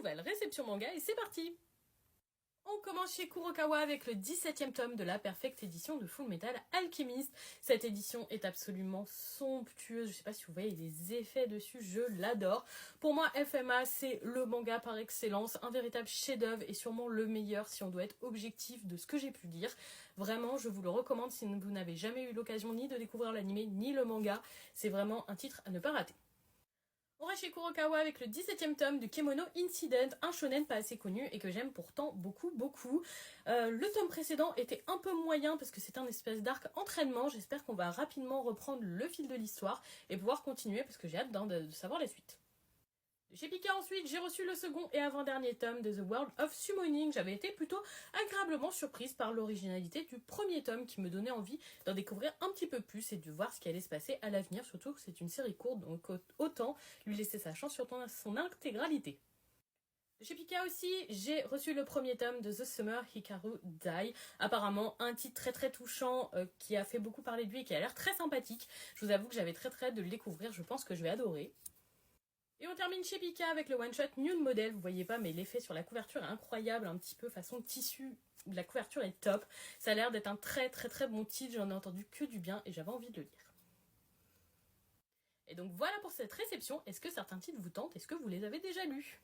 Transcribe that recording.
nouvelle réception manga et c'est parti. On commence chez Kurokawa avec le 17e tome de la Perfect édition de Full Metal Alchemist. Cette édition est absolument somptueuse, je sais pas si vous voyez les effets dessus, je l'adore. Pour moi, FMA, c'est le manga par excellence, un véritable chef-d'œuvre et sûrement le meilleur si on doit être objectif de ce que j'ai pu lire. Vraiment, je vous le recommande si vous n'avez jamais eu l'occasion ni de découvrir l'anime ni le manga. C'est vraiment un titre à ne pas rater. On reste chez Kurokawa avec le 17e tome du Kemono Incident, un shonen pas assez connu et que j'aime pourtant beaucoup. Le tome précédent était un peu moyen parce que c'est un espèce d'arc entraînement. J'espère qu'on va rapidement reprendre le fil de l'histoire et pouvoir continuer parce que j'ai hâte de savoir la suite. De chez Pika ensuite, j'ai reçu le second et avant-dernier tome de The World of Summoning. J'avais été plutôt agréablement surprise par l'originalité du premier tome qui me donnait envie d'en découvrir un petit peu plus et de voir ce qui allait se passer à l'avenir, surtout que c'est une série courte, donc autant lui laisser sa chance sur son intégralité. De chez Pika aussi, j'ai reçu le premier tome de The Summer Hikaru Die. Apparemment, un titre très touchant qui a fait beaucoup parler de lui et qui a l'air très sympathique. Je vous avoue que j'avais très hâte de le découvrir, je pense que je vais adorer. Et on termine chez Pika avec le one-shot Nude Model. Vous voyez pas, mais l'effet sur la couverture est incroyable, un petit peu façon tissu. La couverture est top. Ça a l'air d'être un très bon titre. J'en ai entendu que du bien et j'avais envie de le lire. Et donc voilà pour cette réception. Est-ce que certains titres vous tentent? Est-ce que vous les avez déjà lus?